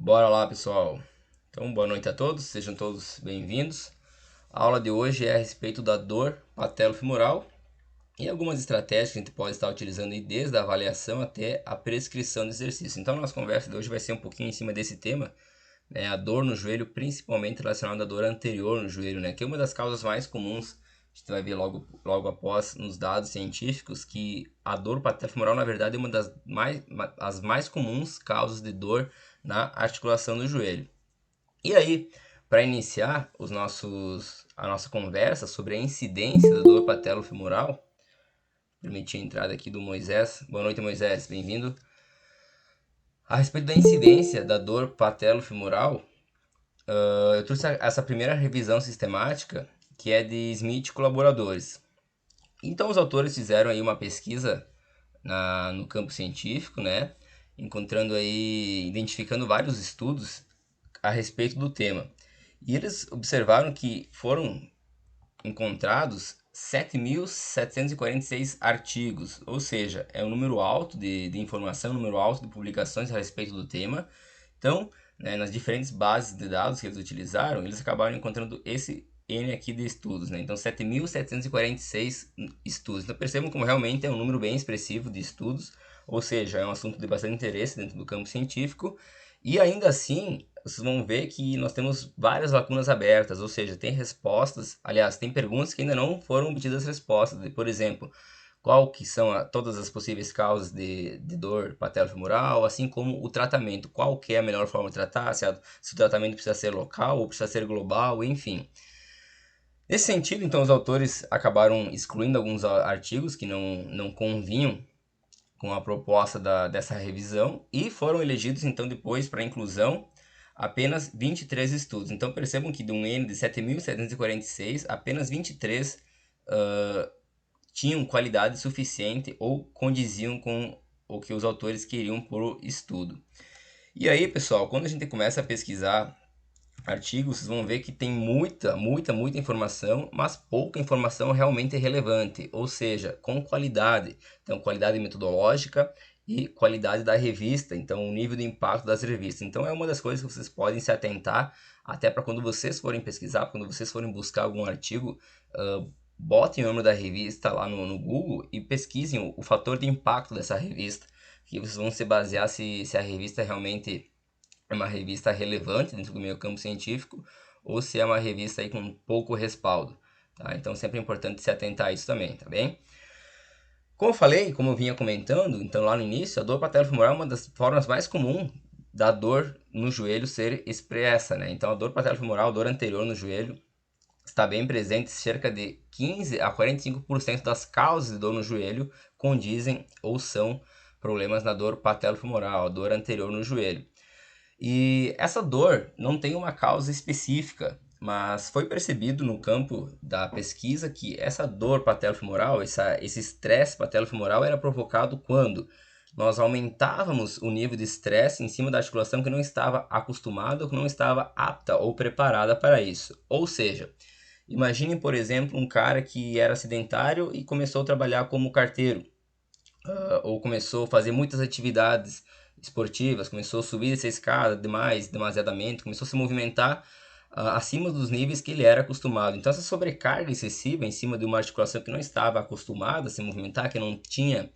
Bora lá, pessoal. Então, boa noite a todos, sejam todos bem-vindos. A aula de hoje é a respeito da dor patelofemoral e algumas estratégias que a gente pode estar utilizando aí desde a avaliação até a prescrição do exercício. Então, a nossa conversa de hoje vai ser um pouquinho em cima desse tema, né, a dor no joelho, principalmente relacionada à dor anterior no joelho, né, que é uma das causas mais comuns. A gente vai ver logo após nos dados científicos que a dor patelofemoral, na verdade, é uma das as mais comuns causas de dor na articulação do joelho. E aí, para iniciar a nossa conversa sobre a incidência da dor patelofemoral, permitir a entrada aqui do Moisés. Boa noite, Moisés, bem-vindo. A respeito da incidência da dor patelofemoral, eu trouxe essa primeira revisão sistemática, que é de Smith e colaboradores. Então, os autores fizeram aí uma pesquisa no campo científico, né? Identificando vários estudos a respeito do tema. E eles observaram que foram encontrados 7.746 artigos, ou seja, é um número alto de informação, um número alto de publicações a respeito do tema. Então, né, nas diferentes bases de dados que eles utilizaram, eles acabaram encontrando esse N aqui de estudos, né? Então, 7.746 estudos. Então, percebam como realmente é um número bem expressivo de estudos, ou seja, é um assunto de bastante interesse dentro do campo científico, e ainda assim, vocês vão ver que nós temos várias lacunas abertas, ou seja, tem respostas, aliás, tem perguntas que ainda não foram obtidas respostas. Por exemplo, qual que são todas as possíveis causas de dor patelofemoral, assim como o tratamento, qual que é a melhor forma de tratar, se o tratamento precisa ser local ou precisa ser global, enfim. Nesse sentido, então, os autores acabaram excluindo alguns artigos que não convinham com a proposta dessa revisão e foram elegidos, então, depois para inclusão apenas 23 estudos. Então, percebam que de um N de 7.746, apenas 23 tinham qualidade suficiente ou condiziam com o que os autores queriam por estudo. E aí, pessoal, quando a gente começa a pesquisar artigos, vocês vão ver que tem muita informação, mas pouca informação realmente relevante, ou seja, com qualidade. Então, qualidade metodológica e qualidade da revista, então o nível de impacto das revistas. Então, é uma das coisas que vocês podem se atentar, até para quando vocês forem pesquisar, quando vocês forem buscar algum artigo, botem o nome da revista lá no Google e pesquisem o fator de impacto dessa revista, que vocês vão se basear se a revista realmente é uma revista relevante dentro do meio campo científico ou se é uma revista aí com pouco respaldo, tá? Então sempre é importante se atentar a isso também, tá bem? Como eu falei, como eu vinha comentando, então lá no início, a dor patelofemoral é uma das formas mais comuns da dor no joelho ser expressa, né? Então a dor patelofemoral, a dor anterior no joelho, está bem presente, cerca de 15 a 45% das causas de dor no joelho condizem ou são problemas na dor patelofemoral, a dor anterior no joelho. E essa dor não tem uma causa específica, mas foi percebido no campo da pesquisa que essa dor patelofemoral, esse estresse patelofemoral era provocado quando nós aumentávamos o nível de estresse em cima da articulação que não estava acostumada ou que não estava apta ou preparada para isso. Ou seja, imagine, por exemplo, um cara que era sedentário e começou a trabalhar como carteiro, ou começou a fazer muitas atividades esportivas, começou a subir essa escada demasiadamente, começou a se movimentar acima dos níveis que ele era acostumado. Então, essa sobrecarga excessiva em cima de uma articulação que não estava acostumada a se movimentar, que não tinha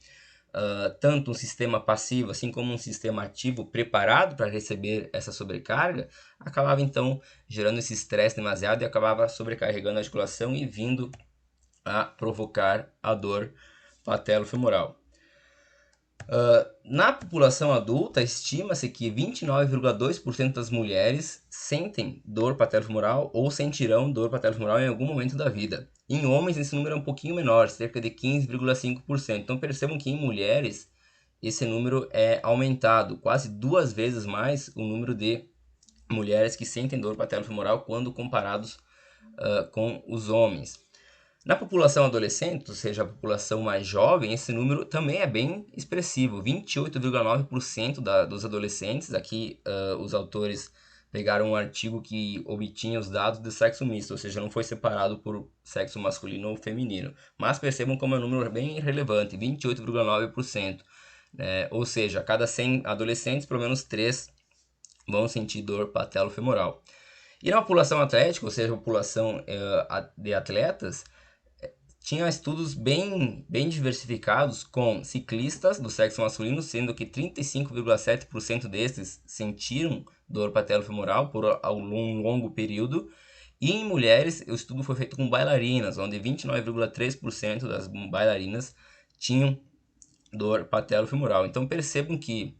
tanto um sistema passivo, assim como um sistema ativo preparado para receber essa sobrecarga, acabava então gerando esse estresse demasiado e acabava sobrecarregando a articulação e vindo a provocar a dor patelofemoral. Na população adulta, estima-se que 29,2% das mulheres sentem dor patelofemoral ou sentirão dor patelofemoral em algum momento da vida. Em homens, esse número é um pouquinho menor, cerca de 15,5%. Então, percebam que em mulheres, esse número é aumentado, quase 2 vezes mais o número de mulheres que sentem dor patelofemoral quando comparados com os homens. Na população adolescente, ou seja, a população mais jovem, esse número também é bem expressivo. 28,9% dos adolescentes, aqui os autores pegaram um artigo que obtinha os dados de sexo misto, ou seja, não foi separado por sexo masculino ou feminino. Mas percebam como é um número bem relevante, 28,9%. Ou seja, a cada 100 adolescentes, pelo menos 3 vão sentir dor patelofemoral. E na população atlética, ou seja, a população de atletas, tinha estudos bem diversificados com ciclistas do sexo masculino, sendo que 35,7% desses sentiram dor patelofemoral por um longo período. E em mulheres, o estudo foi feito com bailarinas, onde 29,3% das bailarinas tinham dor patelofemoral. Então percebam que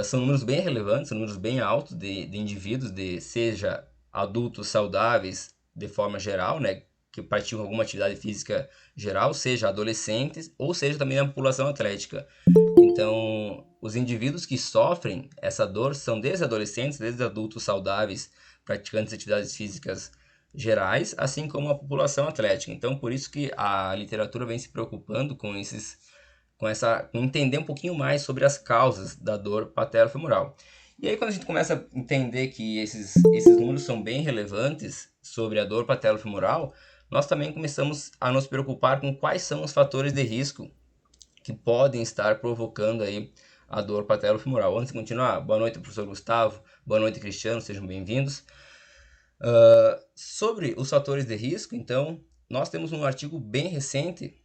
são números bem relevantes, são números bem altos de indivíduos, seja adultos saudáveis de forma geral, né, que praticam alguma atividade física geral, seja adolescentes, ou seja também na população atlética. Então, os indivíduos que sofrem essa dor são desde adolescentes, desde adultos saudáveis, praticantes de atividades físicas gerais, assim como a população atlética. Então, por isso que a literatura vem se preocupando com com entender um pouquinho mais sobre as causas da dor patelofemoral. E aí, quando a gente começa a entender que esses números são bem relevantes sobre a dor patelofemoral, nós também começamos a nos preocupar com quais são os fatores de risco que podem estar provocando aí a dor patelofemoral. Antes de continuar, boa noite, professor Gustavo, boa noite, Cristiano, sejam bem-vindos. Sobre os fatores de risco, então, nós temos um artigo bem recente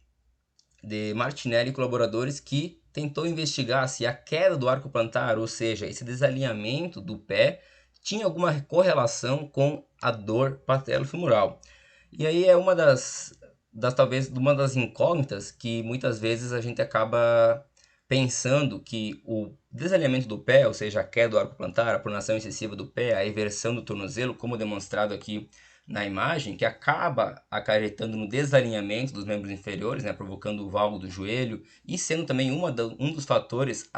de Martinelli e colaboradores que tentou investigar se a queda do arco plantar, ou seja, esse desalinhamento do pé, tinha alguma correlação com a dor patelofemoral. E aí é talvez uma das incógnitas que muitas vezes a gente acaba pensando que o desalinhamento do pé, ou seja, a queda do arco plantar, a pronação excessiva do pé, a eversão do tornozelo, como demonstrado aqui na imagem, que acaba acarretando no desalinhamento dos membros inferiores, né, provocando o valgo do joelho e sendo também um dos fatores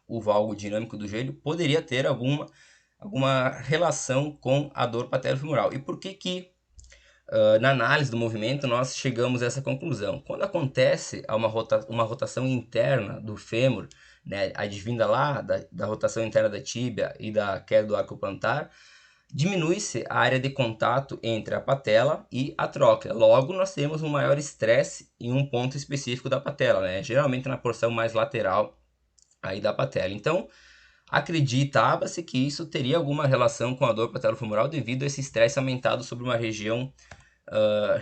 o valgo dinâmico do joelho, poderia ter alguma relação com a dor patelofemoral. E por que na análise do movimento nós chegamos a essa conclusão? Quando acontece uma rotação interna do fêmur, né, advinda lá da rotação interna da tíbia e da queda do arco plantar, diminui-se a área de contato entre a patela e a tróclea. Logo, nós temos um maior estresse em um ponto específico da patela, né? Geralmente na porção mais lateral aí da patela. Então, acreditava-se que isso teria alguma relação com a dor patelofemoral devido a esse estresse aumentado sobre uma região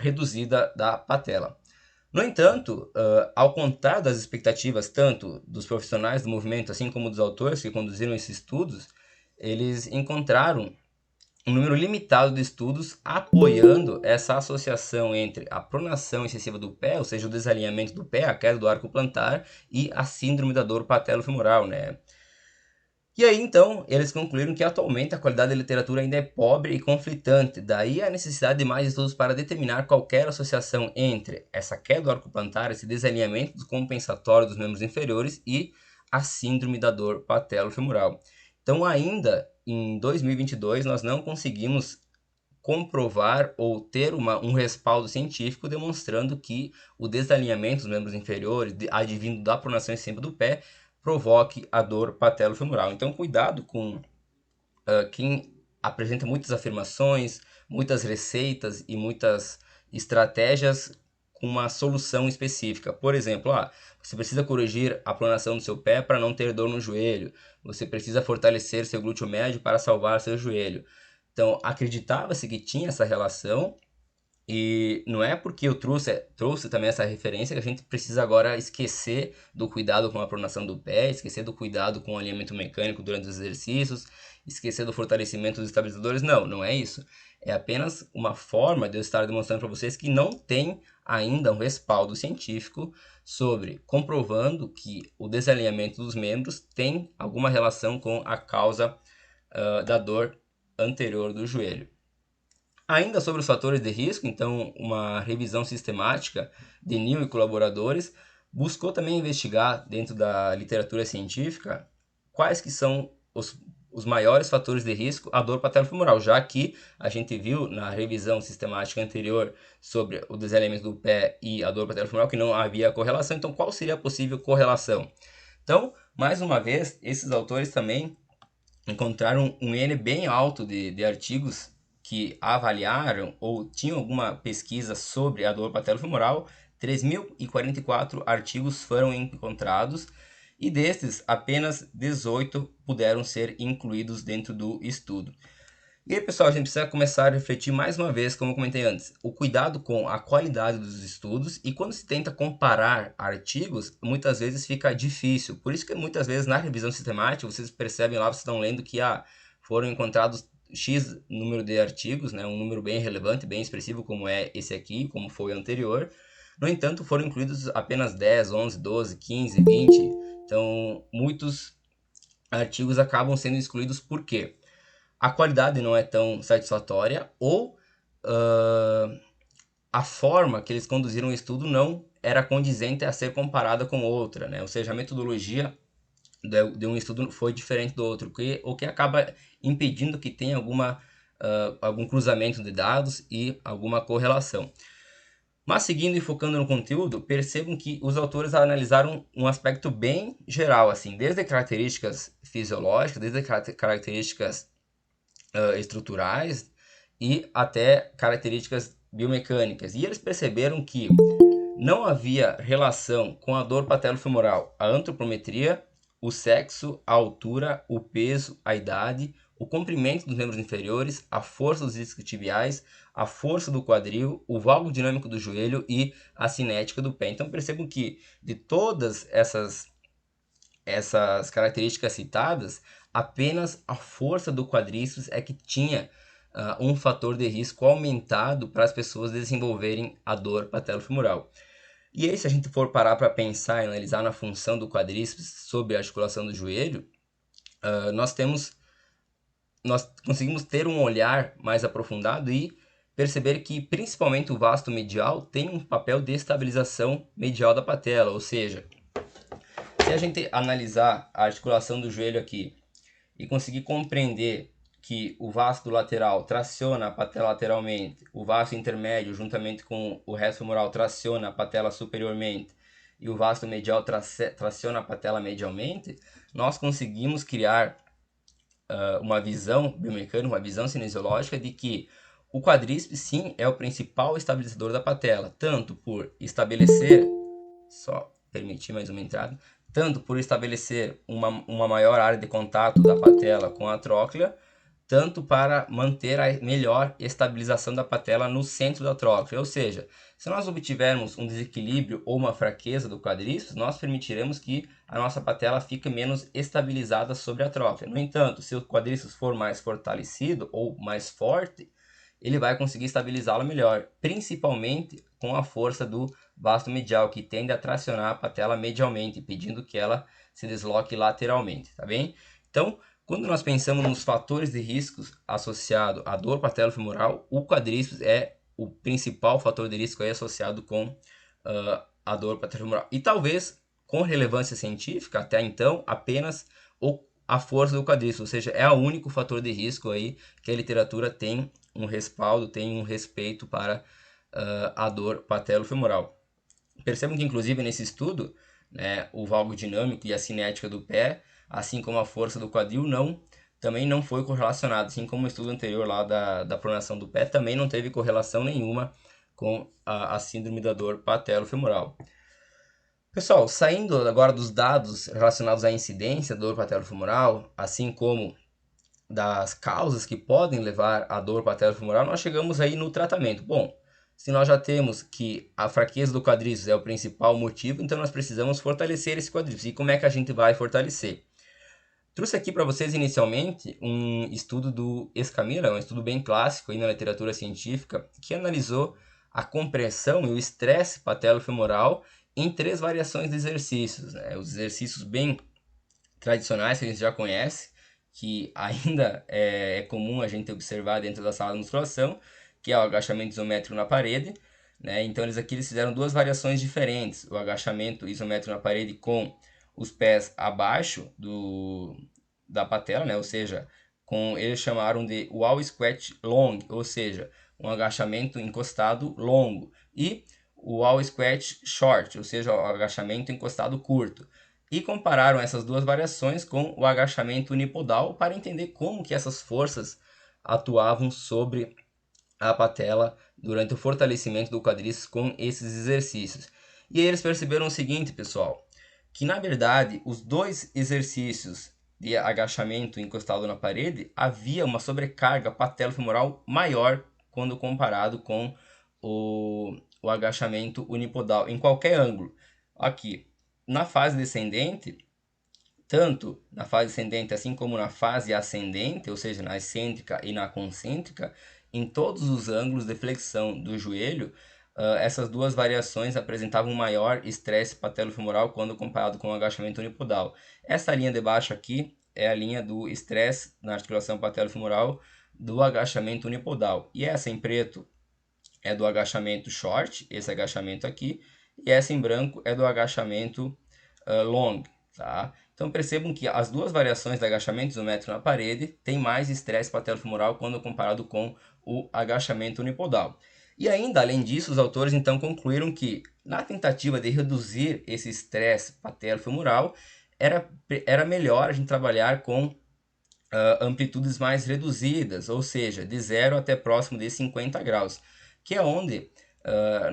reduzida da patela. No entanto, ao contrário das expectativas tanto dos profissionais do movimento, assim como dos autores que conduziram esses estudos, eles encontraram um número limitado de estudos apoiando essa associação entre a pronação excessiva do pé, ou seja, o desalinhamento do pé, a queda do arco plantar, e a síndrome da dor patelofemoral, né? E aí, então, eles concluíram que atualmente a qualidade da literatura ainda é pobre e conflitante, daí a necessidade de mais estudos para determinar qualquer associação entre essa queda do arco plantar, esse desalinhamento compensatório dos membros inferiores e a síndrome da dor patelofemoral. Então, ainda em 2022, nós não conseguimos comprovar ou ter um respaldo científico demonstrando que o desalinhamento dos membros inferiores, advindo da pronação em cima do pé, provoque a dor patelofemoral. Então, cuidado com quem apresenta muitas afirmações, muitas receitas e muitas estratégias com uma solução específica. Por exemplo, você precisa corrigir a pronação do seu pé para não ter dor no joelho. Você precisa fortalecer seu glúteo médio para salvar seu joelho. Então, acreditava-se que tinha essa relação, e não é porque eu trouxe também essa referência que a gente precisa agora esquecer do cuidado com a pronação do pé, esquecer do cuidado com o alinhamento mecânico durante os exercícios, esquecer do fortalecimento dos estabilizadores. Não, não é isso. É apenas uma forma de eu estar demonstrando para vocês que não tem ainda um respaldo científico sobre comprovando que o desalinhamento dos membros tem alguma relação com a causa da dor anterior do joelho. Ainda sobre os fatores de risco, então, uma revisão sistemática de Neal e colaboradores buscou também investigar, dentro da literatura científica, quais que são os maiores fatores de risco à dor patelofemoral, já que a gente viu na revisão sistemática anterior sobre o desalinhamento do pé e a dor patelofemoral que não havia correlação. Então, qual seria a possível correlação? Então, mais uma vez, esses autores também encontraram um N bem alto de artigos que avaliaram ou tinham alguma pesquisa sobre a dor patelofemoral. 3.044 artigos foram encontrados e destes, apenas 18 puderam ser incluídos dentro do estudo. E aí, pessoal, a gente precisa começar a refletir mais uma vez, como eu comentei antes, o cuidado com a qualidade dos estudos, e quando se tenta comparar artigos, muitas vezes fica difícil. Por isso que muitas vezes na revisão sistemática, vocês percebem lá, vocês estão lendo que foram encontrados X número de artigos, né, um número bem relevante, bem expressivo, como é esse aqui, como foi o anterior. No entanto, foram incluídos apenas 10, 11, 12, 15, 20. Então, muitos artigos acabam sendo excluídos por quê? A qualidade não é tão satisfatória ou a forma que eles conduziram o estudo não era condizente a ser comparada com outra, né? Ou seja, a metodologia de um estudo foi diferente do outro, o que acaba impedindo que tenha algum cruzamento de dados e alguma correlação. Mas seguindo e focando no conteúdo, percebam que os autores analisaram um aspecto bem geral, assim, desde características fisiológicas, desde características estruturais e até características biomecânicas. E eles perceberam que não havia relação com a dor patelofemoral, a antropometria, o sexo, a altura, o peso, a idade, o comprimento dos membros inferiores, a força dos isquiotibiais, a força do quadril, o valgo dinâmico do joelho e a cinética do pé. Então percebam que de todas essas características citadas, apenas a força do quadríceps é que tinha um fator de risco aumentado para as pessoas desenvolverem a dor patelofemoral. E aí, se a gente for parar para pensar e analisar na função do quadríceps sobre a articulação do joelho, nós conseguimos ter um olhar mais aprofundado e perceber que principalmente o vasto medial tem um papel de estabilização medial da patela, ou seja, se a gente analisar a articulação do joelho aqui e conseguir compreender que o vasto lateral traciona a patela lateralmente, o vasto intermédio juntamente com o resto femoral traciona a patela superiormente e o vasto medial traciona a patela medialmente, nós conseguimos criar uma visão biomecânica, uma visão cinesiológica de que o quadríceps sim é o principal estabilizador da patela, tanto por estabelecer, só permitir mais uma entrada, tanto por estabelecer uma maior área de contato da patela com a tróclea, tanto para manter a melhor estabilização da patela no centro da tróclea. Ou seja, se nós obtivermos um desequilíbrio ou uma fraqueza do quadríceps, nós permitiremos que a nossa patela fique menos estabilizada sobre a tróclea. No entanto, se o quadríceps for mais fortalecido ou mais forte, ele vai conseguir estabilizá-la melhor, principalmente com a força do vasto medial, que tende a tracionar a patela medialmente, pedindo que ela se desloque lateralmente, tá bem? Então, quando nós pensamos nos fatores de riscos associados à dor patelofemoral, o quadríceps é o principal fator de risco aí associado com a dor patelofemoral. E talvez, com relevância científica, até então, apenas a força do quadríceps, ou seja, é o único fator de risco aí que a literatura tem um respaldo, tem um respeito para a dor patelofemoral. Percebam que, inclusive, nesse estudo, né, o valgo dinâmico e a cinética do pé, assim como a força do quadril, também não foi correlacionado, assim como o estudo anterior lá da pronação do pé também não teve correlação nenhuma com a síndrome da dor patelofemoral. Pessoal, saindo agora dos dados relacionados à incidência da dor patelofemoral, assim como das causas que podem levar à dor patelofemoral, nós chegamos aí no tratamento. Bom, se nós já temos que a fraqueza do quadríceps é o principal motivo, então nós precisamos fortalecer esse quadríceps. E como é que a gente vai fortalecer? Trouxe aqui para vocês inicialmente um estudo do Escamilla, um estudo bem clássico aí na literatura científica, que analisou a compressão e o estresse patelofemoral em 3 variações de exercícios, né? Os exercícios bem tradicionais que a gente já conhece, que ainda é comum a gente observar dentro da sala de musculação, que é o agachamento isométrico na parede, né? Então eles fizeram 2 variações diferentes, o agachamento isométrico na parede com os pés abaixo da patela, né? Ou seja, eles chamaram de wall squat long, ou seja, um agachamento encostado longo, e o wall squat short, ou seja, o agachamento encostado curto. E compararam essas 2 variações com o agachamento unipodal para entender como que essas forças atuavam sobre a patela durante o fortalecimento do quadríceps com esses exercícios. E aí eles perceberam o seguinte, pessoal, que, na verdade, os dois exercícios de agachamento encostado na parede, havia uma sobrecarga patelofemoral maior quando comparado com o agachamento unipodal, em qualquer ângulo. Aqui, na fase descendente, tanto na fase ascendente assim como na fase ascendente, ou seja, na excêntrica e na concêntrica, em todos os ângulos de flexão do joelho, essas duas variações apresentavam um maior estresse patelofemoral quando comparado com o agachamento unipodal. Essa linha de baixo aqui é a linha do estresse na articulação patelofemoral do agachamento unipodal. E essa em preto é do agachamento short, esse agachamento aqui, e essa em branco é do agachamento long, tá? Então percebam que as duas variações de agachamento isométrico na parede têm mais estresse patelofemoral quando comparado com o agachamento unipodal. E ainda, além disso, os autores então concluíram que, na tentativa de reduzir esse estresse patelofemoral, era melhor a gente trabalhar com amplitudes mais reduzidas, ou seja, de 0 até próximo de 50 graus, que é onde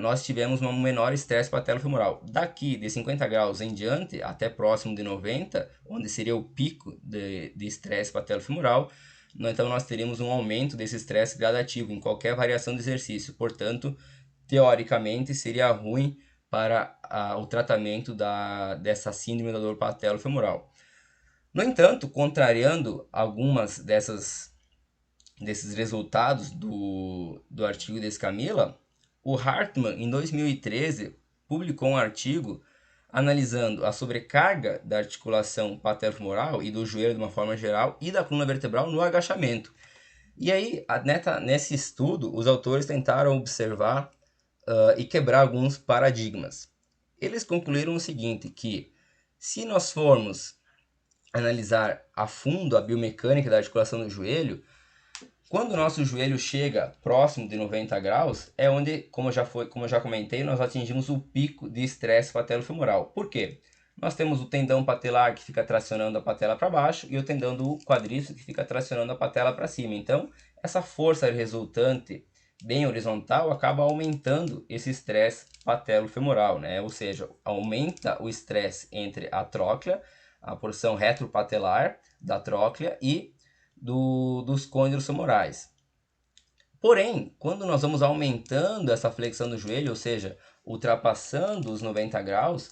nós tivemos um menor estresse patelofemoral. Daqui de 50 graus em diante, até próximo de 90, onde seria o pico de estresse patelofemoral, então nós teríamos um aumento desse estresse gradativo em qualquer variação de exercício. Portanto, teoricamente, seria ruim para o tratamento dessa síndrome da dor patelofemoral. No entanto, contrariando algumas desses resultados do artigo de Escamilla, o Hartmann, em 2013, publicou um artigo analisando a sobrecarga da articulação patelofemoral e do joelho de uma forma geral e da coluna vertebral no agachamento. E aí, nesse estudo, os autores tentaram observar e quebrar alguns paradigmas. Eles concluíram o seguinte, que se nós formos analisar a fundo a biomecânica da articulação do joelho, quando o nosso joelho chega próximo de 90 graus, é onde, como eu já comentei, nós atingimos o pico de estresse patelofemoral. Por quê? Nós temos o tendão patelar que fica tracionando a patela para baixo e o tendão do quadríceps que fica tracionando a patela para cima. Então, essa força resultante bem horizontal acaba aumentando esse estresse patelofemoral, né? Ou seja, aumenta o estresse entre a tróclea, a porção retropatelar da tróclea e dos côndilos femorais. Porém, quando nós vamos aumentando essa flexão do joelho, ou seja, ultrapassando os 90 graus,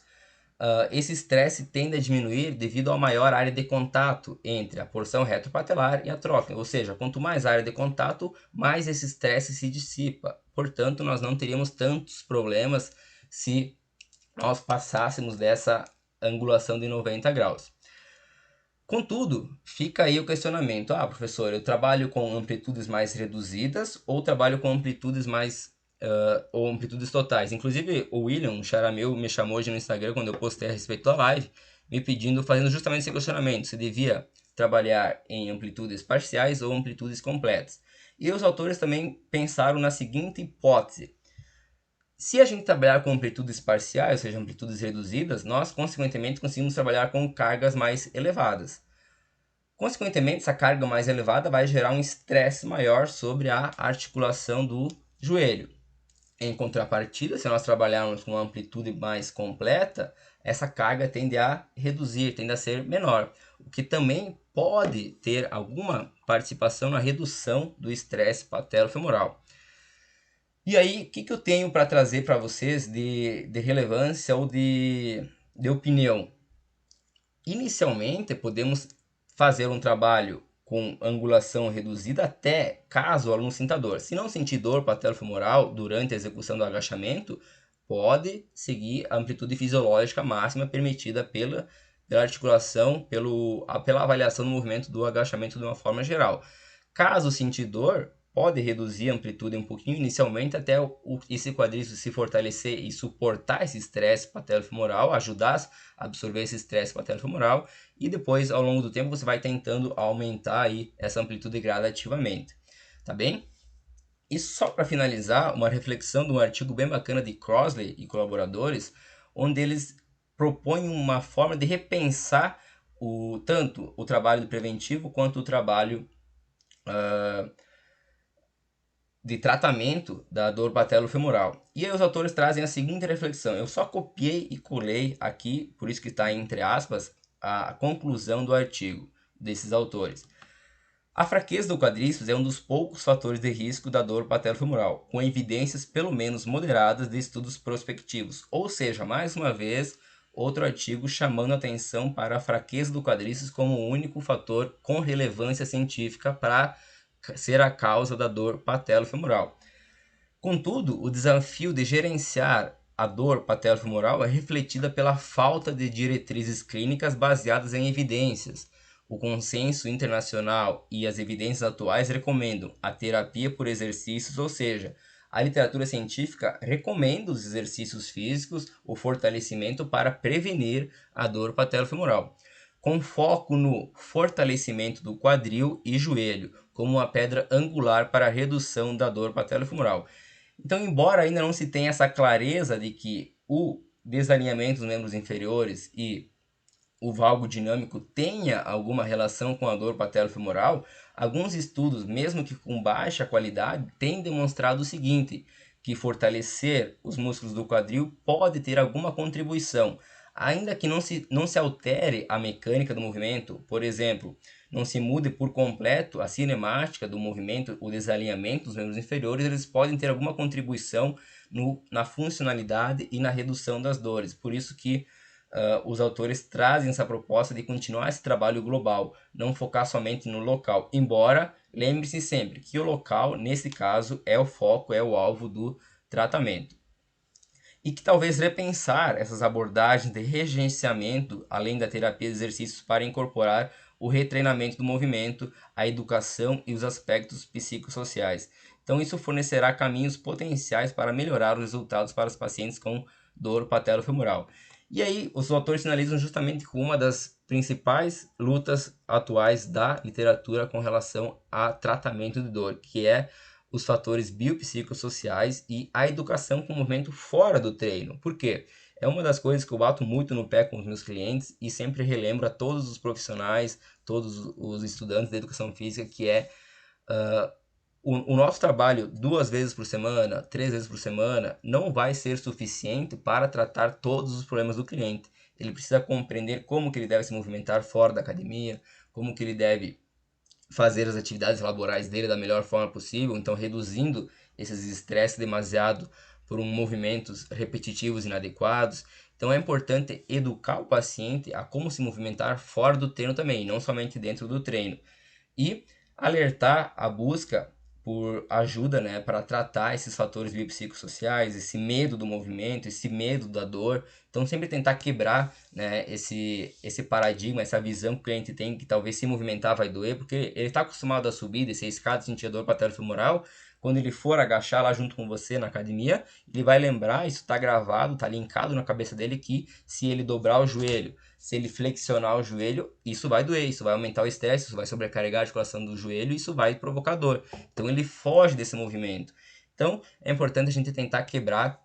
esse estresse tende a diminuir devido à maior área de contato entre a porção retropatelar e a tróclea. Ou seja, quanto mais área de contato, mais esse estresse se dissipa. Portanto, nós não teríamos tantos problemas se nós passássemos dessa angulação de 90 graus. Contudo, fica aí o questionamento. Professor, eu trabalho com amplitudes mais reduzidas ou trabalho com amplitudes ou amplitudes totais? Inclusive, o William, um xará meu, me chamou hoje no Instagram quando eu postei a respeito da live, fazendo justamente esse questionamento, se devia trabalhar em amplitudes parciais ou amplitudes completas. E os autores também pensaram na seguinte hipótese. Se a gente trabalhar com amplitudes parciais, ou seja, amplitudes reduzidas, nós, consequentemente, conseguimos trabalhar com cargas mais elevadas. Consequentemente, essa carga mais elevada vai gerar um estresse maior sobre a articulação do joelho. Em contrapartida, se nós trabalharmos com uma amplitude mais completa, essa carga tende a reduzir, tende a ser menor, o que também pode ter alguma participação na redução do estresse patelofemoral. E aí, o que eu tenho para trazer para vocês de relevância ou de opinião? Inicialmente, podemos fazer um trabalho com angulação reduzida até caso o aluno sinta dor. Se não sentir dor patelofemoral durante a execução do agachamento, pode seguir a amplitude fisiológica máxima permitida pela articulação, pela avaliação do movimento do agachamento de uma forma geral. Caso sentir dor, pode reduzir a amplitude um pouquinho inicialmente até esse quadríceps se fortalecer e suportar esse estresse patelofemoral, ajudar a absorver esse estresse patelofemoral e depois, ao longo do tempo, você vai tentando aumentar aí essa amplitude gradativamente, tá bem? E só para finalizar, uma reflexão de um artigo bem bacana de Crossley e colaboradores, onde eles propõem uma forma de repensar tanto o trabalho preventivo quanto o trabalho de tratamento da dor patelofemoral. E aí os autores trazem a seguinte reflexão. Eu só copiei e colei aqui, por isso que está entre aspas, a conclusão do artigo desses autores. A fraqueza do quadríceps é um dos poucos fatores de risco da dor patelofemoral, com evidências pelo menos moderadas de estudos prospectivos. Ou seja, mais uma vez, outro artigo chamando atenção para a fraqueza do quadríceps como o único fator com relevância científica para ser a causa da dor patelofemoral. Contudo, o desafio de gerenciar a dor patelofemoral é refletida pela falta de diretrizes clínicas baseadas em evidências. O consenso internacional e as evidências atuais recomendam a terapia por exercícios, ou seja, a literatura científica recomenda os exercícios físicos, o fortalecimento para prevenir a dor patelofemoral, com foco no fortalecimento do quadril e joelho, como uma pedra angular para a redução da dor patelofemoral. Então, embora ainda não se tenha essa clareza de que o desalinhamento dos membros inferiores e o valgo dinâmico tenha alguma relação com a dor patelofemoral, alguns estudos, mesmo que com baixa qualidade, têm demonstrado o seguinte, que fortalecer os músculos do quadril pode ter alguma contribuição, ainda que não se altere a mecânica do movimento, por exemplo, não se mude por completo a cinemática do movimento, o desalinhamento dos membros inferiores, eles podem ter alguma contribuição na funcionalidade e na redução das dores. Por isso que os autores trazem essa proposta de continuar esse trabalho global, não focar somente no local. Embora, lembre-se sempre que o local, nesse caso, é o foco, é o alvo do tratamento. E que talvez repensar essas abordagens de regerenciamento, além da terapia de exercícios, para incorporar o retreinamento do movimento, a educação e os aspectos psicossociais. Então, isso fornecerá caminhos potenciais para melhorar os resultados para os pacientes com dor patelofemoral. E aí, os autores finalizam justamente com uma das principais lutas atuais da literatura com relação a tratamento de dor, que é os fatores biopsicossociais e a educação com o movimento fora do treino. Por quê? É uma das coisas que eu bato muito no pé com os meus clientes e sempre relembro a todos os profissionais, todos os estudantes da educação física, que é o nosso trabalho 2 vezes por semana, 3 vezes por semana, não vai ser suficiente para tratar todos os problemas do cliente. Ele precisa compreender como que ele deve se movimentar fora da academia, como que ele deve fazer as atividades laborais dele da melhor forma possível, então reduzindo esses estresses demasiado por movimentos repetitivos inadequados. Então é importante educar o paciente a como se movimentar fora do treino também, não somente dentro do treino. E alertar a busca por ajuda, né, para tratar esses fatores biopsicossociais, esse medo do movimento, esse medo da dor. Então, sempre tentar quebrar, né, esse paradigma, essa visão que o cliente tem que talvez se movimentar vai doer, porque ele está acostumado a subir, descer a escada, sentir dor patelofemoral. Quando ele for agachar lá junto com você na academia, ele vai lembrar, isso está gravado, está linkado na cabeça dele, que se ele dobrar o joelho, se ele flexionar o joelho, isso vai doer, isso vai aumentar o estresse, isso vai sobrecarregar a articulação do joelho, isso vai provocar dor. Então ele foge desse movimento. Então é importante a gente tentar quebrar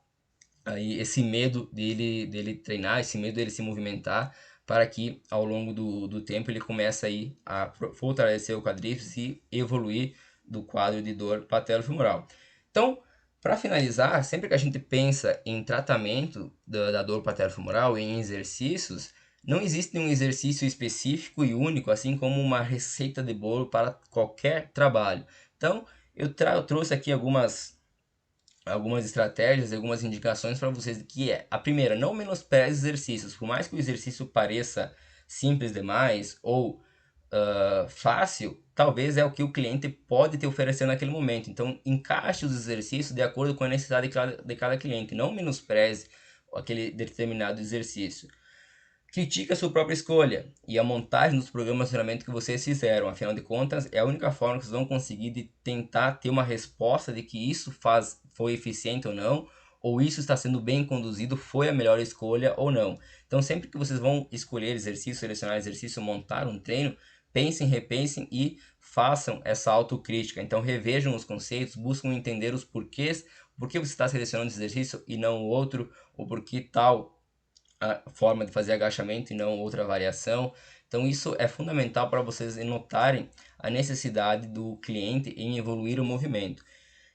aí esse medo dele treinar, esse medo dele se movimentar, para que ao longo do tempo ele comece aí a fortalecer o quadríceps e evoluir do quadro de dor patelofemoral. Então, para finalizar, sempre que a gente pensa em tratamento da dor patelofemoral, em exercícios, não existe um exercício específico e único, assim como uma receita de bolo para qualquer trabalho. Então, eu trouxe aqui algumas estratégias, algumas indicações para vocês, que é a primeira, não menospreze exercícios, por mais que o exercício pareça simples demais ou fácil, talvez é o que o cliente pode te oferecer naquele momento. Então, encaixe os exercícios de acordo com a necessidade de cada cliente, não menospreze aquele determinado exercício. Critique a sua própria escolha e a montagem dos programas de treinamento que vocês fizeram. Afinal de contas, é a única forma que vocês vão conseguir de tentar ter uma resposta de que isso foi eficiente ou isso está sendo bem conduzido, foi a melhor escolha ou não. Então, sempre que vocês vão escolher exercício, selecionar exercício, montar um treino, pensem, repensem e façam essa autocrítica. Então, revejam os conceitos, buscam entender os porquês, por que você está selecionando esse exercício e não o outro, ou por que tal a forma de fazer agachamento e não outra variação. Então isso é fundamental para vocês notarem a necessidade do cliente em evoluir o movimento.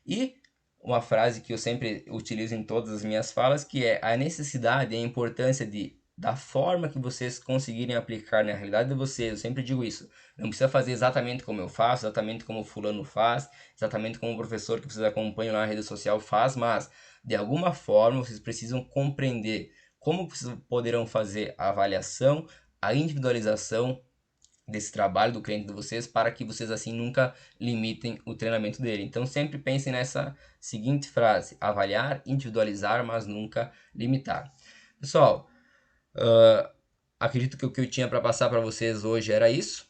E uma frase que eu sempre utilizo em todas as minhas falas, que é a necessidade e a importância da forma que vocês conseguirem aplicar na realidade de vocês. Eu sempre digo isso. Não precisa fazer exatamente como eu faço, exatamente como o fulano faz, exatamente como o professor que vocês acompanham na rede social faz, mas de alguma forma vocês precisam compreender como vocês poderão fazer a avaliação, a individualização desse trabalho do cliente de vocês para que vocês assim nunca limitem o treinamento dele. Então sempre pensem nessa seguinte frase: avaliar, individualizar, mas nunca limitar. Pessoal, acredito que o que eu tinha para passar para vocês hoje era isso.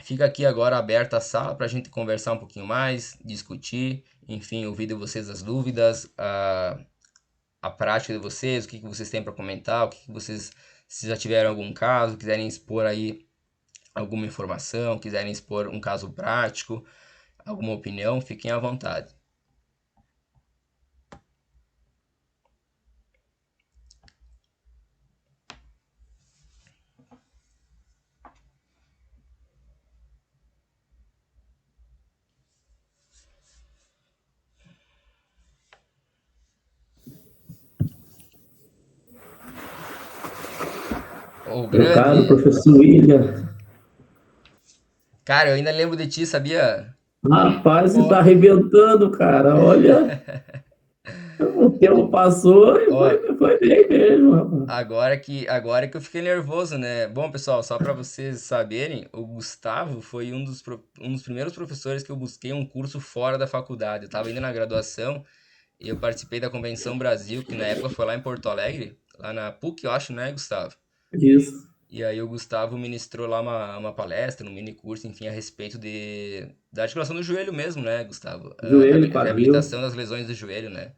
Fica aqui agora aberta a sala para a gente conversar um pouquinho mais, discutir, enfim, ouvir de vocês as dúvidas, a prática de vocês, o que vocês têm para comentar, o que vocês, se já tiveram algum caso, quiserem expor aí alguma informação, quiserem expor um caso prático, alguma opinião, fiquem à vontade. O Meu caro grande. professor William, Cara, eu ainda lembro de ti, sabia? rapaz, você Ó, tá arrebentando, cara. Olha, o tempo passou e ó, foi bem mesmo, rapaz. agora que eu fiquei nervoso, né? Bom, pessoal, só para vocês saberem, o Gustavo foi um dos primeiros professores que eu busquei um curso fora da faculdade. Eu estava indo na graduação e eu participei da Convenção Brasil, que na época foi lá em Porto Alegre, lá na PUC, eu acho, né, Gustavo? Isso. E aí o Gustavo ministrou lá uma palestra, um mini curso, enfim, a respeito da articulação do joelho mesmo, né, Gustavo? Joelho, Reabilitação quadril. das lesões do joelho, né?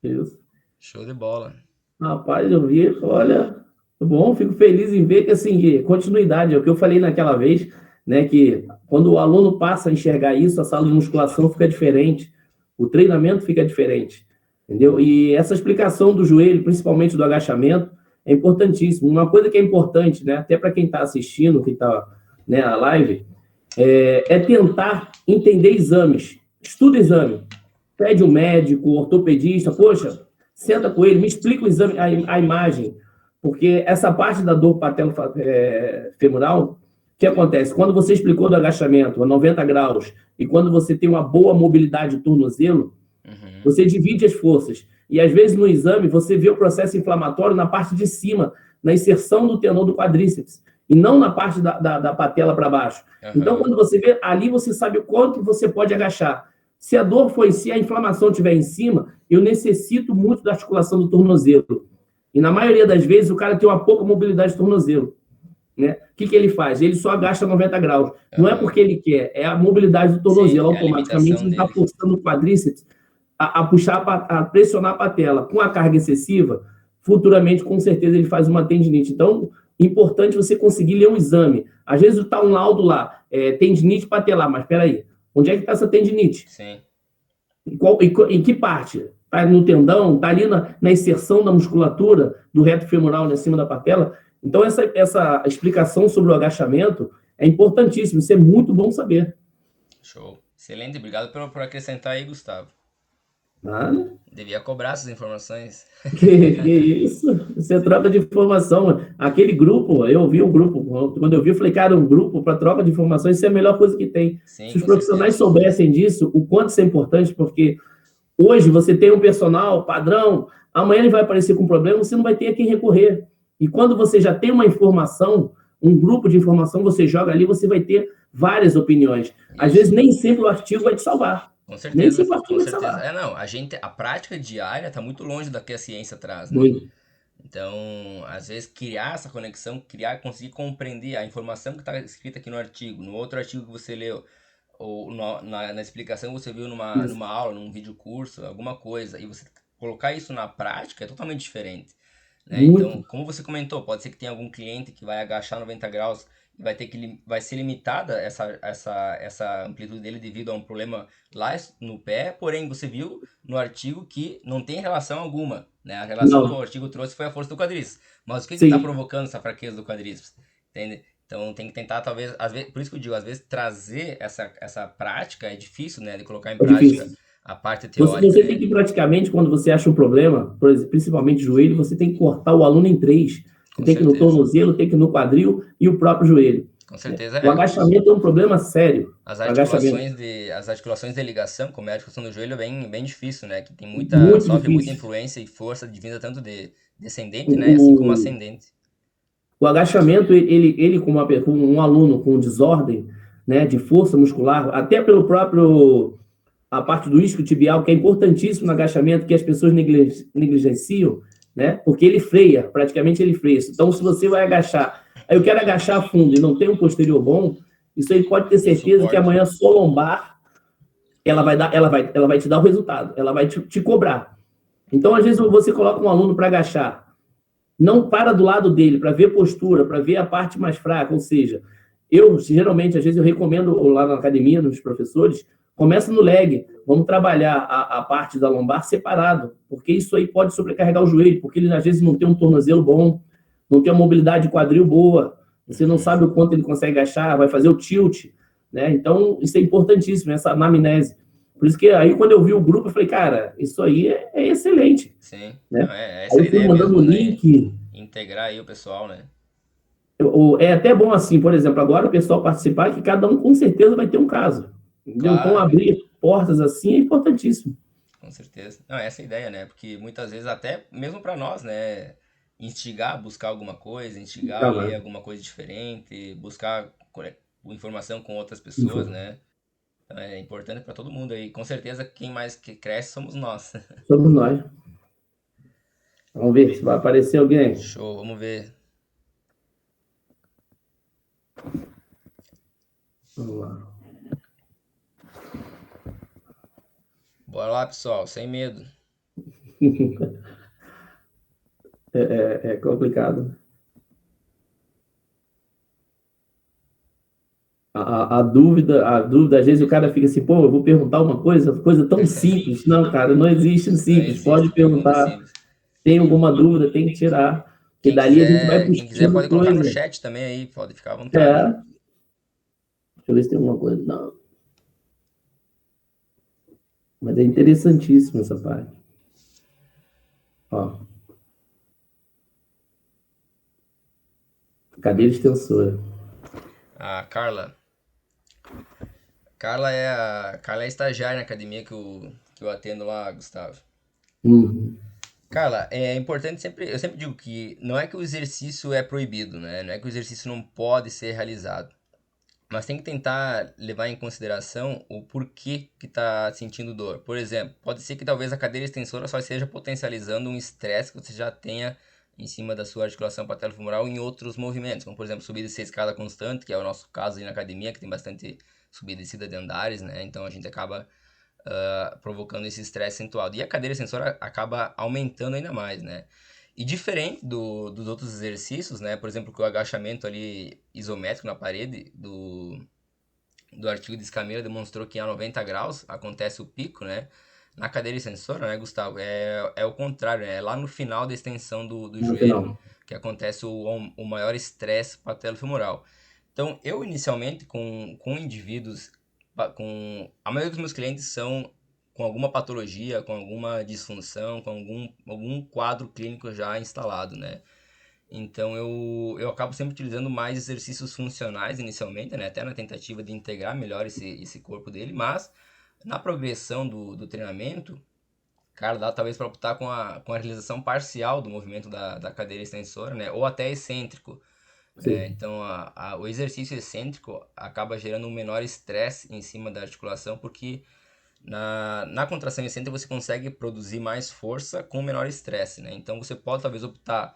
Isso. Show de bola. Rapaz, eu vi, olha, bom, fico feliz em ver que, assim, continuidade, é o que eu falei naquela vez, né, que quando o aluno passa a enxergar isso, a sala de musculação fica diferente, o treinamento fica diferente, entendeu? E essa explicação do joelho, principalmente do agachamento, é importantíssimo. Uma coisa que é importante, né, até para quem está assistindo, que está, né, a live, é tentar entender exames. Estuda exame. Pede um médico, ortopedista, poxa, senta com ele, me explica o exame, a imagem. Porque essa parte da dor femoral, o que acontece? Quando você explicou do agachamento a 90 graus e quando você tem uma boa mobilidade do tornozelo, Uhum. você divide as forças. E às vezes no exame você vê o processo inflamatório na parte de cima, na inserção do tendão do quadríceps, e não na parte da patela para baixo. Então, Aham. quando você vê, ali você sabe o quanto você pode agachar. Se a dor for em si, a inflamação estiver em cima, eu necessito muito da articulação do tornozelo. E na maioria das vezes o cara tem uma pouca mobilidade do tornozelo. Né? O que ele faz? Ele só agacha 90 graus. Não é Aham. porque ele quer, é a mobilidade do Sim, tornozelo. é a Automaticamente limitação ele está dele. forçando o quadríceps a puxar, a pressionar a patela. Com a carga excessiva, futuramente, com certeza, ele faz uma tendinite. Então, importante você conseguir ler um exame. Às vezes está um laudo lá, tendinite patelar, mas espera aí, onde é que está essa tendinite? Sim. Em que parte? Está no tendão? Está ali na inserção da musculatura do reto femoral, né, acima da patela? Então, essa explicação sobre o agachamento é importantíssimo. Isso é muito bom saber. Show. Excelente, obrigado por acrescentar aí, Gustavo. Nada. Devia cobrar essas informações. Que isso? Você troca de informação. Aquele grupo, eu vi um grupo, quando eu vi, eu falei, cara, um grupo para troca de informações, isso é a melhor coisa que tem. Sim, Se os com profissionais certeza. soubessem disso, o quanto isso é importante, porque hoje você tem um personal padrão, amanhã ele vai aparecer com um problema, você não vai ter a quem recorrer. E quando você já tem uma informação, um grupo de informação, você joga ali, você vai ter várias opiniões. Às vezes Isso. nem sempre o artigo vai te salvar. Com Nem certeza, sempre o com artigo vai te certeza. salvar. Não, a prática diária tá muito longe da que a ciência traz, né? Muito. Então, às vezes, criar essa conexão, conseguir compreender a informação que está escrita aqui no artigo, no outro artigo que você leu, ou na explicação que você viu Isso. numa aula, num vídeo curso, alguma coisa, e você colocar isso na prática é totalmente diferente, né? Então, Muito. como você comentou, pode ser que tenha algum cliente que vai agachar 90 graus e vai ser limitada essa amplitude dele devido a um problema lá no pé, porém você viu no artigo que não tem relação alguma, né? A relação que o Não, artigo trouxe foi a força do quadríceps. Mas o que está sim, provocando essa fraqueza do quadríceps? Entende? Então tem que tentar, talvez, às vezes, por isso que eu digo, às vezes trazer essa prática é difícil, né, de colocar em é prática difícil. a parte teórica, Você tem né? que praticamente, quando você acha um problema, por exemplo, principalmente joelho, você tem que cortar o aluno em três. Você Com tem que ir no certeza. tornozelo, tem que ir no quadril e o próprio joelho. Com Né? certeza O é. agachamento é um problema sério. O agachamento. As articulações de ligação com a articulação do joelho é bem difícil, né? Que tem Muito sofre muita difícil. influência e força divina tanto de descendente, né? Assim como O, ascendente. o agachamento, ele como um aluno com desordem, né, de força muscular, até pelo próprio a parte do isquiotibial, que é importantíssimo no agachamento, que as pessoas negligenciam, né? Porque ele freia, praticamente ele freia. Então, se você vai agachar, aí eu quero agachar fundo e não tem um posterior bom, isso aí pode ter Um certeza que suporte. amanhã sua lombar ela vai te dar o resultado, ela vai te cobrar. Então, às vezes, você coloca um aluno para agachar, não para do lado dele para ver postura, para ver a parte mais fraca, ou seja, eu geralmente, às vezes, eu recomendo lá na academia, nos professores, começa no leg, vamos trabalhar a parte da lombar separado, porque isso aí pode sobrecarregar o joelho, porque ele às vezes não tem um tornozelo bom, não tem uma mobilidade de quadril boa, você não Uhum. sabe o quanto ele consegue agachar, vai fazer o tilt, né? Então, isso é importantíssimo, essa anamnese. Por isso que aí, quando eu vi o grupo, eu falei, cara, isso aí é excelente, Sim. né? Não, é Aí essa é a eu fui ideia mandando o mesmo, né? link, Integrar aí o pessoal, né? é até bom assim, por exemplo, agora o pessoal participar, que cada um com certeza vai ter um caso. Entendeu? Então, Claro, abrir portas assim é importantíssimo. com certeza. Não, essa é a ideia, né? Porque muitas vezes até mesmo para nós, né? Instigar a buscar alguma coisa, instigar a Tá, ler mano. alguma coisa diferente, buscar informação com outras pessoas, né? Então é importante para todo mundo aí. Com certeza quem mais que cresce somos nós. Somos nós. Vamos ver se vai aparecer alguém. Show, vamos ver. Vamos lá. Bora lá, pessoal, sem medo. É complicado. Às vezes o cara fica assim, pô, eu vou perguntar uma coisa tão simples. Não, cara, não existe Não simples. Pode existe pergunta perguntar. simples. Tem alguma dúvida, tem que tirar. Porque dali a gente vai Quem quiser puxando pode colocar no coisa. chat também aí, pode ficar à vontade. É. Deixa eu ver se tem alguma coisa. Não. Mas é interessantíssimo essa parte. Ó, cadeira extensora. A Carla é a estagiária na academia que eu atendo lá, Gustavo. Uhum. Carla, é importante sempre, eu sempre digo que não é que o exercício é proibido, né? Não é que o exercício não pode ser realizado. Mas tem que tentar levar em consideração o porquê que está sentindo dor. Por exemplo, pode ser que talvez a cadeira extensora só esteja potencializando um estresse que você já tenha em cima da sua articulação patelofemoral em outros movimentos, como por exemplo subida e escada constante, que é o nosso caso aí na academia, que tem bastante subida e descida de andares, né? Então a gente acaba provocando esse estresse acentuado. E a cadeira extensora acaba aumentando ainda mais, né? E diferente dos outros exercícios, né? Por exemplo, que o agachamento ali isométrico na parede do artigo de Escamilla demonstrou que a 90 graus acontece o pico, né? Na cadeira extensora, né, Gustavo? É o contrário, né? É lá no final da extensão do No joelho final. que acontece o maior estresse patelofemoral. Então, eu inicialmente com indivíduos, com a maioria dos meus clientes são com alguma patologia, com alguma disfunção, com algum quadro clínico já instalado, né? Então eu acabo sempre utilizando mais exercícios funcionais inicialmente, né? Até na tentativa de integrar melhor esse corpo dele, mas na progressão do treinamento, cara, dá talvez para optar com a realização parcial do movimento da cadeira extensora, né? Ou até excêntrico. Sim. Então o exercício excêntrico acaba gerando um menor estresse em cima da articulação, porque na contração excêntrica você consegue produzir mais força com menor estresse, né? Então você pode talvez optar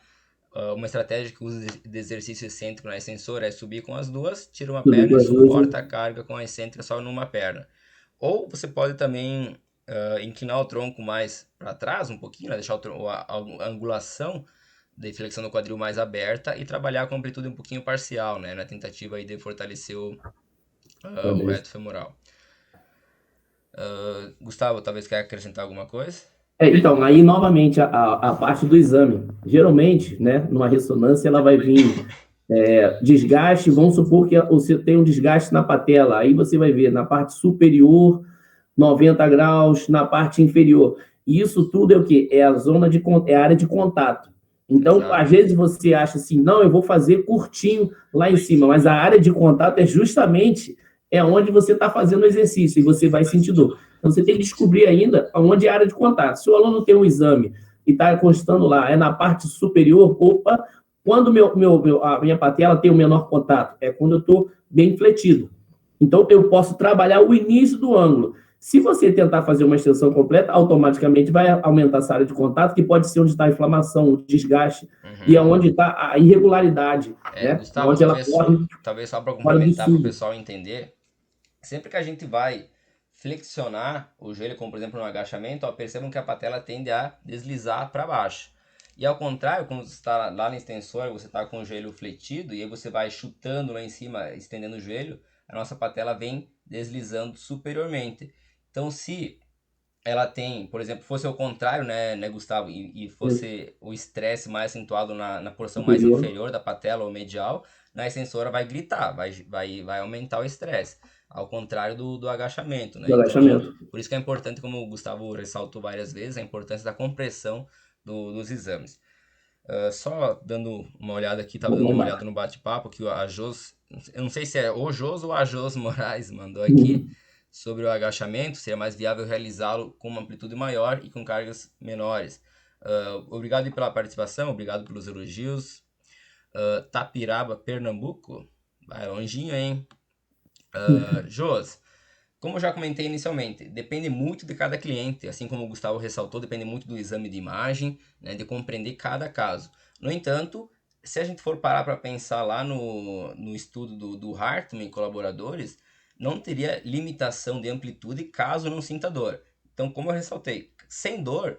uma estratégia que usa de exercício excêntrico na extensora é subir com as duas, tira uma Subir perna com e as duas, suporta a né? carga com a excêntrica só numa perna. Ou você pode também inclinar o tronco mais para trás um pouquinho, né? Deixar a angulação de flexão do quadril mais aberta e trabalhar com amplitude um pouquinho parcial, né? Na tentativa aí de fortalecer o reto femoral. Gustavo, talvez quer acrescentar alguma coisa? Então, aí novamente a parte do exame. Geralmente, né, numa ressonância, ela vai vir desgaste. Vamos supor que você tem um desgaste na patela. Aí você vai ver na parte superior 90 graus na parte inferior. E isso tudo é o quê? É a área de contato. Então, Exato. às vezes você acha assim, não, eu vou fazer curtinho lá em cima, mas a área de contato é justamente onde você está fazendo o exercício e você vai sentir dor. Então, você tem que descobrir ainda onde é a área de contato. Se o aluno tem um exame e está constando lá, é na parte superior, opa, quando a minha patela tem o menor contato? É quando eu estou bem fletido. Então, eu posso trabalhar o início do ângulo. Se você tentar fazer uma extensão completa, automaticamente vai aumentar essa área de contato, que pode ser onde está a inflamação, o desgaste, e é onde está a irregularidade, né? Gustavo, Onde ela corre talvez só para fora do complementar para o cílio. pessoal entender, sempre que a gente vai flexionar o joelho, como por exemplo no agachamento, ó, percebam que a patela tende a deslizar para baixo. E ao contrário, quando você está lá no extensor, você está com o joelho fletido, e aí você vai chutando lá em cima, estendendo o joelho, a nossa patela vem deslizando superiormente. Então, se ela tem, por exemplo, fosse ao contrário, né, Gustavo, e fosse o estresse mais acentuado na porção mais Superior. inferior da patela ou medial, na extensora vai gritar, vai aumentar o estresse, ao contrário do agachamento, né? Do Então, agachamento. por isso que é importante, como o Gustavo ressaltou várias vezes, a importância da compressão dos exames. Só dando uma olhada aqui, tava dando uma olhada no bate-papo, que a Jos, eu não sei se é o Jos ou a Jos Moraes mandou aqui, sobre o agachamento, seria mais viável realizá-lo com uma amplitude maior e com cargas menores. Obrigado pela participação, obrigado pelos elogios. Tapiraba, Pernambuco, vai longinho, hein? Jos, como eu já comentei inicialmente, depende muito de cada cliente, assim como o Gustavo ressaltou, depende muito do exame de imagem, né, de compreender cada caso. No entanto, se a gente for parar para pensar lá no estudo do Hartmann e colaboradores, não teria limitação de amplitude caso não sinta dor. Então, como eu ressaltei, sem dor,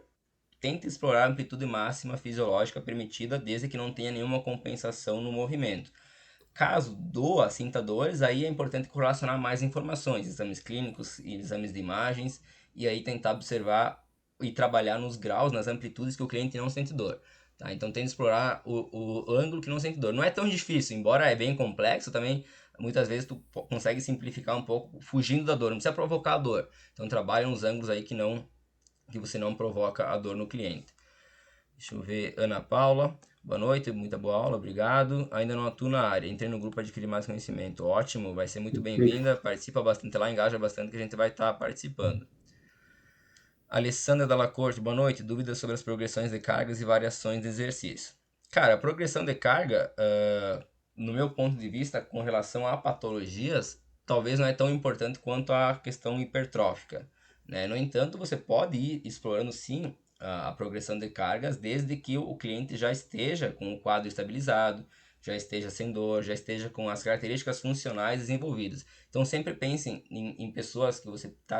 tente explorar a amplitude máxima fisiológica permitida desde que não tenha nenhuma compensação no movimento. Caso doa, sinta dores, aí é importante correlacionar mais informações, exames clínicos e exames de imagens, e aí tentar observar e trabalhar nos graus, nas amplitudes que o cliente não sente dor. Tá? Então tente explorar o ângulo que não sente dor. Não é tão difícil, embora é bem complexo, também muitas vezes tu consegue simplificar um pouco fugindo da dor, não precisa provocar a dor. Então trabalha nos ângulos aí que você não provoca a dor no cliente. Deixa eu ver, Ana Paula. Boa noite, muita boa aula, obrigado. Ainda não atuo na área, entrei no grupo para adquirir mais conhecimento. Ótimo, vai ser muito bem-vinda. Participa bastante lá, engaja bastante que a gente vai estar participando. Alessandra Dalla Corte, boa noite. Dúvidas sobre as progressões de cargas e variações de exercício. Cara, a progressão de carga, no meu ponto de vista, com relação a patologias, talvez não é tão importante quanto a questão hipertrófica, né? No entanto, você pode ir explorando sim a progressão de cargas, desde que o cliente já esteja com o quadro estabilizado, já esteja sem dor, já esteja com as características funcionais desenvolvidas. Então, sempre pense em pessoas que você está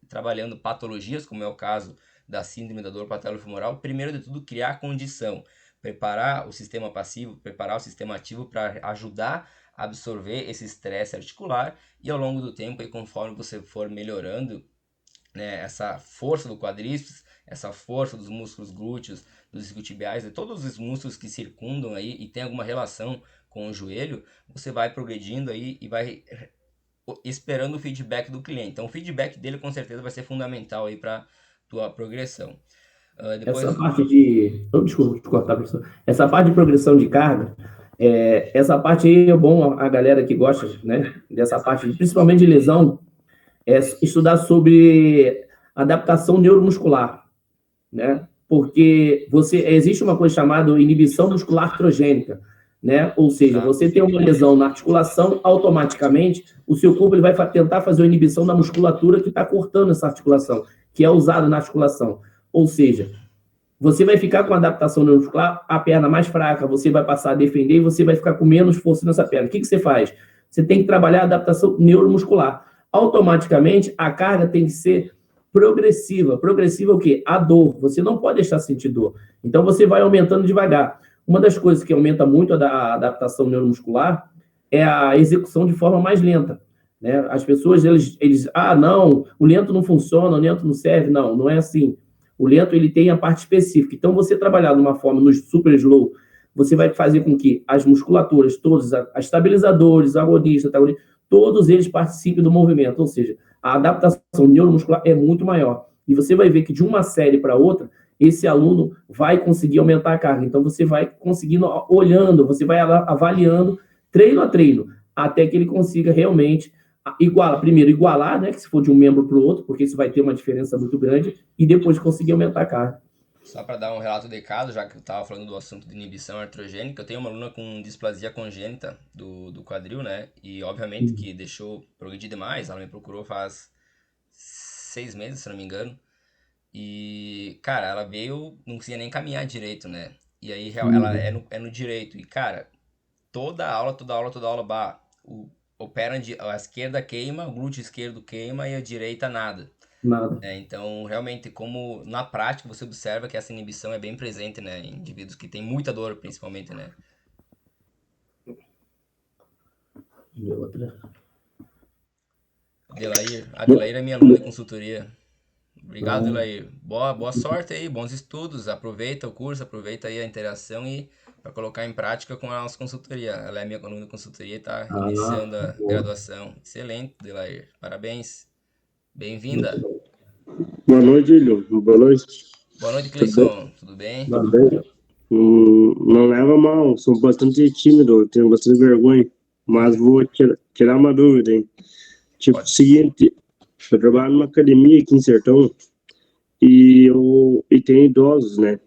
trabalhando patologias, como é o caso da síndrome da dor patelofemoral. Primeiro de tudo, criar a condição, preparar o sistema passivo, preparar o sistema ativo para ajudar a absorver esse estresse articular, e ao longo do tempo, e conforme você for melhorando, né, essa força do quadríceps, essa força dos músculos glúteos, dos isquiotibiais, de todos os músculos que circundam aí e tem alguma relação com o joelho, você vai progredindo aí e vai esperando o feedback do cliente. Então, o feedback dele com certeza vai ser fundamental aí para tua progressão. Depois... Essa parte de... Desculpa te cortar, professor. Essa parte de progressão de carga, essa parte aí é bom a galera que gosta, né, dessa parte, principalmente de lesão, estudar sobre adaptação neuromuscular, né? Porque existe uma coisa chamada inibição muscular trogênica, né? Ou seja, você tem uma lesão na articulação, automaticamente o seu corpo ele vai tentar fazer a inibição da musculatura que está cortando essa articulação, que é usada na articulação. Ou seja, você vai ficar com a adaptação neuromuscular, a perna mais fraca, você vai passar a defender e você vai ficar com menos força nessa perna. O que você faz? Você tem que trabalhar a adaptação neuromuscular. Automaticamente, a carga tem que ser progressiva. Progressiva é o quê? A dor. Você não pode deixar de sentir dor. Então, você vai aumentando devagar. Uma das coisas que aumenta muito a adaptação neuromuscular é a execução de forma mais lenta, né? As pessoas, eles não, o lento não funciona, o lento não serve. Não, não é assim. O lento, ele tem a parte específica. Então, você trabalhar de uma forma no super slow, você vai fazer com que as musculaturas todas, as estabilizadores, agonistas, todos eles participem do movimento, ou seja, a adaptação neuromuscular é muito maior. E você vai ver que de uma série para outra, esse aluno vai conseguir aumentar a carga. Então, você vai conseguindo, olhando, você vai avaliando, treino a treino, até que ele consiga realmente primeiro igualar, né, que se for de um membro para o outro, porque isso vai ter uma diferença muito grande, e depois conseguir aumentar a carga. Só para dar um relato de caso, já que eu estava falando do assunto de inibição artrogênica, eu tenho uma aluna com displasia congênita do quadril, né? E obviamente que deixou progredir demais, ela me procurou faz 6 meses, se não me engano. E, cara, ela veio, não conseguia nem caminhar direito, né? E aí ela é no direito. E, cara, toda aula, bah, opera a esquerda queima, o glúteo esquerdo queima e a direita nada. Nada. Então, realmente, como na prática você observa que essa inibição é bem presente, né, em indivíduos que têm muita dor, principalmente, né? E outra. Adelair é minha aluna de consultoria. Obrigado, Não, Adelair. Boa sorte aí, bons estudos. Aproveita o curso, aproveita aí a interação e para colocar em prática com a nossa consultoria. Ela é minha aluna de consultoria e está iniciando a boa. graduação. Excelente, Adelair. Parabéns. Muito Bem-vinda. bom. Boa noite, Ilho. Boa noite. Boa noite, Tudo bem? Cleison. Tudo bem? Tudo bem? Não leva mal, sou bastante tímido, tenho bastante vergonha, mas vou tirar uma dúvida, hein? Tipo, Pode. seguinte, eu trabalho numa academia aqui em Sertão e tem idosos, né?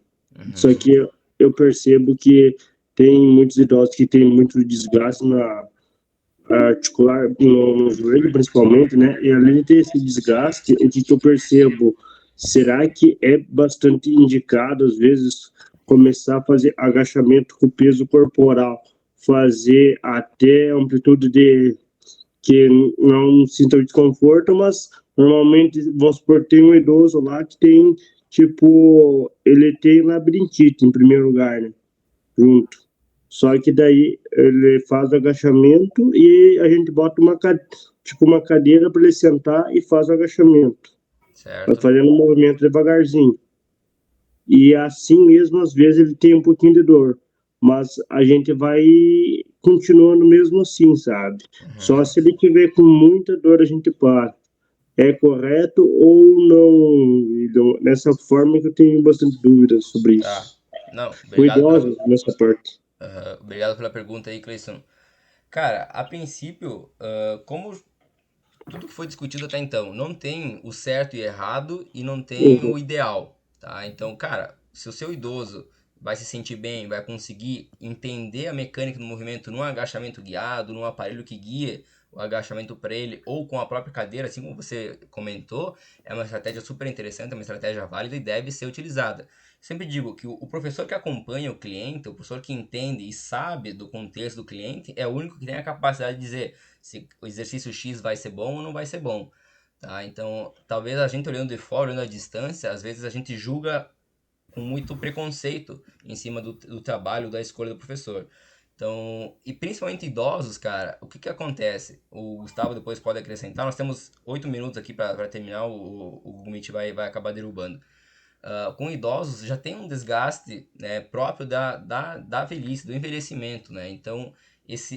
Só que eu percebo que tem muitos idosos que têm muito desgaste na articular, no joelho principalmente, né? E além de ter esse desgaste, o que eu percebo, será que é bastante indicado, às vezes, começar a fazer agachamento com peso corporal, fazer até amplitude de que não sinta desconforto, mas normalmente, vamos supor, tem um idoso lá que tem, tipo, ele tem labirintite em primeiro lugar, né? Junto. Só que daí ele faz o agachamento e a gente bota uma cadeira para ele sentar e faz o agachamento. Vai Certo. fazendo um movimento devagarzinho. E assim mesmo, às vezes ele tem um pouquinho de dor. Mas a gente vai continuando mesmo assim, sabe? Só se ele tiver com muita dor, a gente para. É correto ou não? Então, nessa forma que eu tenho bastante dúvidas sobre Tá. isso. Não, Com idosos, nessa parte. obrigado pela pergunta aí, Cleison. Cara, a princípio, como tudo que foi discutido até então, não tem o certo e errado e não tem Uhum. o ideal, tá? Então, cara, se o seu idoso vai se sentir bem, vai conseguir entender a mecânica do movimento num agachamento guiado, num aparelho que guia o agachamento para ele, ou com a própria cadeira, assim como você comentou, é uma estratégia super interessante, é uma estratégia válida e deve ser utilizada. Sempre digo que o professor que acompanha o cliente, o professor que entende e sabe do contexto do cliente, é o único que tem a capacidade de dizer se o exercício X vai ser bom ou não vai ser bom. Tá? Então, talvez a gente olhando de fora, olhando à distância, às vezes a gente julga com muito preconceito em cima do trabalho, da escolha do professor. Então, e principalmente idosos, cara, o que que acontece? O Gustavo depois pode acrescentar, nós temos 8 minutos aqui para terminar, o Google Meet vai acabar derrubando. Com idosos já tem um desgaste, né, próprio da velhice, do envelhecimento, né? Então,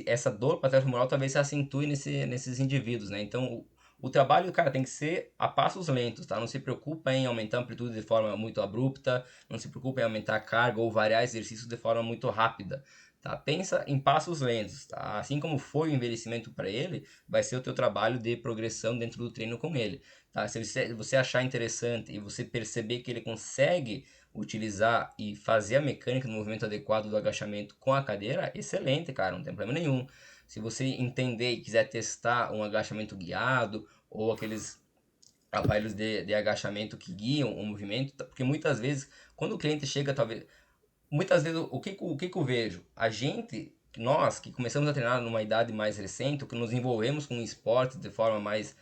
essa dor paternofemoral talvez se acentue nesses indivíduos, né? Então, o trabalho, cara, tem que ser a passos lentos, tá? Não se preocupa em aumentar a amplitude de forma muito abrupta, não se preocupa em aumentar a carga ou variar exercícios de forma muito rápida, tá? Pensa em passos lentos, tá? Assim como foi o envelhecimento para ele, vai ser o teu trabalho de progressão dentro do treino com ele. Tá? Se você achar interessante e você perceber que ele consegue utilizar e fazer a mecânica do movimento adequado do agachamento com a cadeira, excelente, cara, não tem problema nenhum. Se você entender e quiser testar um agachamento guiado ou aqueles aparelhos de agachamento que guiam o movimento, porque muitas vezes, quando o cliente chega, talvez. Muitas vezes, o que eu vejo? Nós que começamos a treinar numa idade mais recente, que nos envolvemos com o esporte de forma mais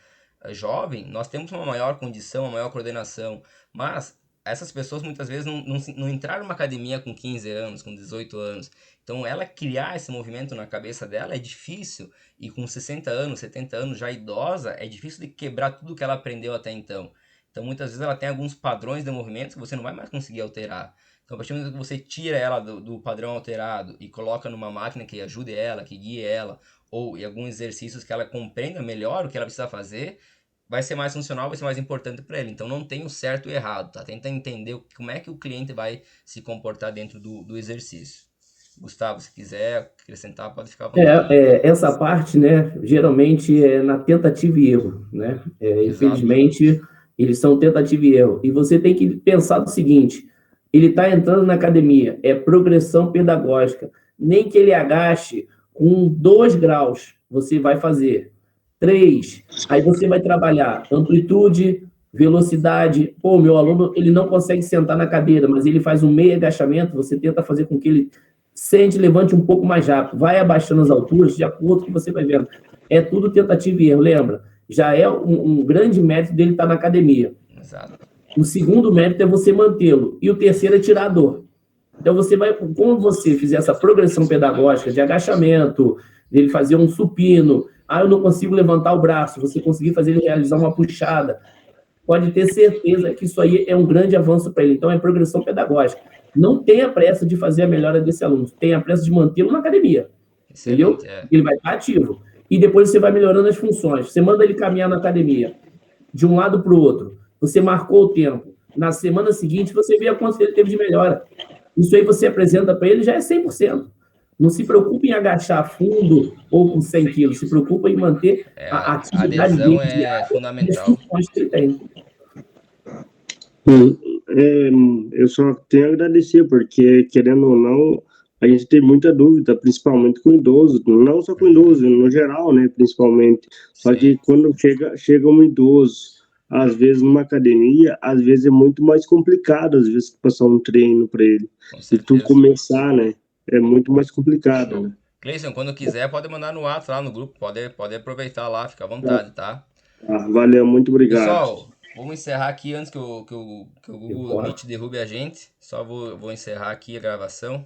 jovem, nós temos uma maior condição, uma maior coordenação, mas essas pessoas muitas vezes não entraram numa academia com 15 anos, com 18 anos. Então, ela criar esse movimento na cabeça dela é difícil, e com 60 anos, 70 anos, já idosa, é difícil de quebrar tudo que ela aprendeu até então. Então, muitas vezes ela tem alguns padrões de movimento que você não vai mais conseguir alterar. Então, a partir do momento que você tira ela do padrão alterado e coloca numa máquina que ajude ela, que guie ela, ou em alguns exercícios que ela compreenda melhor o que ela precisa fazer, vai ser mais funcional, vai ser mais importante para ele. Então, não tem o certo e o errado, tá? Tenta entender como é que o cliente vai se comportar dentro do exercício. Gustavo, se quiser acrescentar, pode ficar à vontade. Essa parte, né, geralmente é na tentativa e erro, né? Infelizmente, eles são tentativa e erro. E você tem que pensar o seguinte: ele está entrando na academia, é progressão pedagógica. Nem que ele agache com 2 graus, você vai fazer 3. Aí você vai trabalhar amplitude, velocidade. Pô, meu aluno, ele não consegue sentar na cadeira, mas ele faz um meio agachamento, você tenta fazer com que ele sente, levante um pouco mais rápido, vai abaixando as alturas de acordo com o que você vai vendo. É tudo tentativa e erro, lembra? Já é um grande mérito dele estar na academia. Exato. O segundo mérito é você mantê-lo. E o terceiro é tirar a dor. Então, você vai, como você fizer essa progressão pedagógica de agachamento, ele fazer um supino, eu não consigo levantar o braço, você conseguir fazer ele realizar uma puxada, pode ter certeza que isso aí é um grande avanço para ele. Então, é progressão pedagógica. Não tenha pressa de fazer a melhora desse aluno, tenha pressa de mantê-lo na academia. Excelente, entendeu? Ele vai estar ativo. E depois você vai melhorando as funções. Você manda ele caminhar na academia, de um lado para o outro. Você marcou o tempo. Na semana seguinte, você vê a quanto ele teve de melhora. Isso aí você apresenta para ele, já é 100%. Não se preocupe em agachar fundo ou com 100 quilos. Se preocupa em manter a atividade adesão dele é fundamental. e as funções que ele tem. Eu só tenho a agradecer, porque, querendo ou não, a gente tem muita dúvida, principalmente com idoso, não só com idoso, no geral, né, principalmente. Só que quando chega um idoso, às vezes numa academia, às vezes é muito mais complicado, às vezes, passar um treino para ele. E tu começar, né, é muito mais complicado, né? Cleison, quando quiser, pode mandar no WhatsApp lá no grupo, pode aproveitar lá, fica à vontade, tá? Valeu, muito obrigado. Pessoal, vamos encerrar aqui antes que o Google Meet derrube a gente. Só vou encerrar aqui a gravação.